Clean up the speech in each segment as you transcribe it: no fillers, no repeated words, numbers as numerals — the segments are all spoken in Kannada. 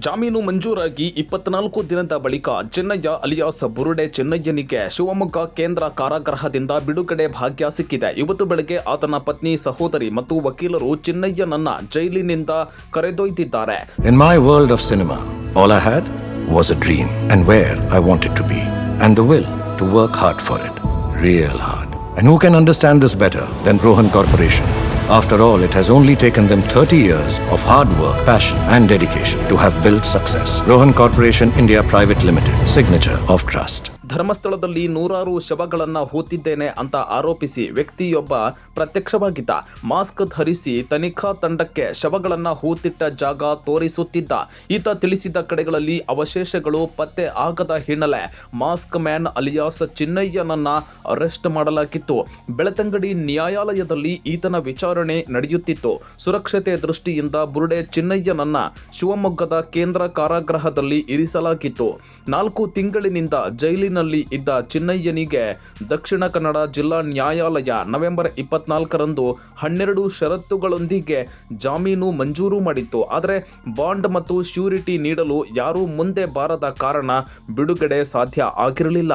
ಜಾಮೀನು ಮಂಜೂರಾಗಿ 24 ದಿನದ ಬಳಿಕ ಚೆನ್ನಯ್ಯ ಅಲಿಯಾಸ್ ಬುರುಡೆ ಚೆನ್ನಯ್ಯನಿಗೆ ಶಿವಮೊಗ್ಗ ಕೇಂದ್ರ ಕಾರಾಗೃಹದಿಂದ ಬಿಡುಗಡೆ ಭಾಗ್ಯ ಸಿಕ್ಕಿದೆ. ಇವತ್ತು ಬೆಳಗ್ಗೆ ಆತನ ಪತ್ನಿ, ಸಹೋದರಿ ಮತ್ತು ವಕೀಲರು ಚೆನ್ನಯ್ಯನನ್ನ ಜೈಲಿನಿಂದ ಕರೆದೊಯ್ದಿದ್ದಾರೆ. In my world of cinema, all I had was a dream and where I wanted to be and the will to work hard for it, real hard. And who can understand this better than Rohan Corporation? After all, it has only taken them 30 years of hard work, passion and dedication to have built success. Rohan Corporation India Private Limited, signature of trust. ಧರ್ಮಸ್ಥಳದಲ್ಲಿ ನೂರಾರು ಶವಗಳನ್ನು ಹೂತಿದ್ದೇನೆ ಅಂತ ಆರೋಪಿಸಿ ವ್ಯಕ್ತಿಯೊಬ್ಬ ಪ್ರತ್ಯಕ್ಷವಾಗಿದ್ದ. ಮಾಸ್ಕ್ ಧರಿಸಿ ತನಿಖಾ ತಂಡಕ್ಕೆ ಶವಗಳನ್ನು ಹೂತಿಟ್ಟ ಜಾಗ ತೋರಿಸುತ್ತಿದ್ದ. ಈತ ತಿಳಿಸಿದ ಕಡೆಗಳಲ್ಲಿ ಅವಶೇಷಗಳು ಪತ್ತೆ ಆಗದ ಹಿನ್ನೆಲೆ ಮಾಸ್ಕ್ ಮ್ಯಾನ್ ಅಲಿಯಾಸ್ ಚಿನ್ನಯ್ಯನನ್ನ ಅರೆಸ್ಟ್ ಮಾಡಲಾಗಿತ್ತು. ಬೆಳ್ತಂಗಡಿ ನ್ಯಾಯಾಲಯದಲ್ಲಿ ಈತನ ವಿಚಾರಣೆ ನಡೆಯುತ್ತಿತ್ತು. ಸುರಕ್ಷತೆ ದೃಷ್ಟಿಯಿಂದ ಬುರುಡೆ ಚಿನ್ನಯ್ಯನನ್ನ ಶಿವಮೊಗ್ಗದ ಕೇಂದ್ರ ಕಾರಾಗೃಹದಲ್ಲಿ ಇರಿಸಲಾಗಿತ್ತು. 4 ತಿಂಗಳಿನಿಂದ ಜೈಲಿನಲ್ಲಿ ಇದ್ದ ಚಿನ್ನಯ್ಯನಿಗೆ ದಕ್ಷಿಣ ಕನ್ನಡ ಜಿಲ್ಲಾ ನ್ಯಾಯಾಲಯ ನವೆಂಬರ್ 24ರಂದು 12 ಷರತ್ತುಗಳೊಂದಿಗೆ ಜಾಮೀನು ಮಂಜೂರು ಮಾಡಿತ್ತು. ಆದರೆ ಬಾಂಡ್ ಮತ್ತು ಶ್ಯೂರಿಟಿ ನೀಡಲು ಯಾರೂ ಮುಂದೆ ಬಾರದ ಕಾರಣ ಬಿಡುಗಡೆ ಸಾಧ್ಯ ಆಗಿರಲಿಲ್ಲ.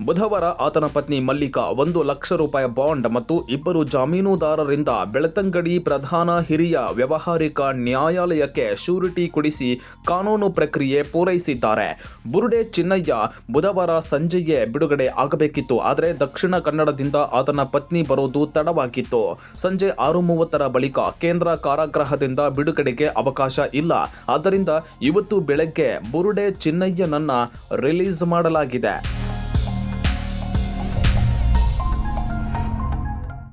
ಬುಧವಾರ ಆತನ ಪತ್ನಿ ಮಲ್ಲಿಕಾ 1 ಲಕ್ಷ ರೂಪಾಯಿ ಬಾಂಡ್ ಮತ್ತು 2 ಜಾಮೀನುದಾರರಿಂದ ಬೆಳ್ತಂಗಡಿ ಪ್ರಧಾನ ಹಿರಿಯ ವ್ಯಾವಹಾರಿಕ ನ್ಯಾಯಾಲಯಕ್ಕೆ ಶ್ಯೂರಿಟಿ ಕೊಡಿಸಿ ಕಾನೂನು ಪ್ರಕ್ರಿಯೆ ಪೂರೈಸಿದ್ದಾರೆ. ಬುರುಡೆ ಚಿನ್ನಯ್ಯ ಬುಧವಾರ ಸಂಜೆಯೇ ಬಿಡುಗಡೆ ಆಗಬೇಕಿತ್ತು. ಆದರೆ ದಕ್ಷಿಣ ಕನ್ನಡದಿಂದ ಆತನ ಪತ್ನಿ ಬರೋದು ತಡವಾಗಿತ್ತು. ಸಂಜೆ 6:30ರ ಬಳಿಕ ಕೇಂದ್ರ ಕಾರಾಗೃಹದಿಂದ ಬಿಡುಗಡೆಗೆ ಅವಕಾಶ ಇಲ್ಲ. ಆದ್ದರಿಂದ ಇವತ್ತು ಬೆಳಗ್ಗೆ ಬುರುಡೆ ಚಿನ್ನಯ್ಯನನ್ನ ರಿಲೀಸ್ ಮಾಡಲಾಗಿದೆ.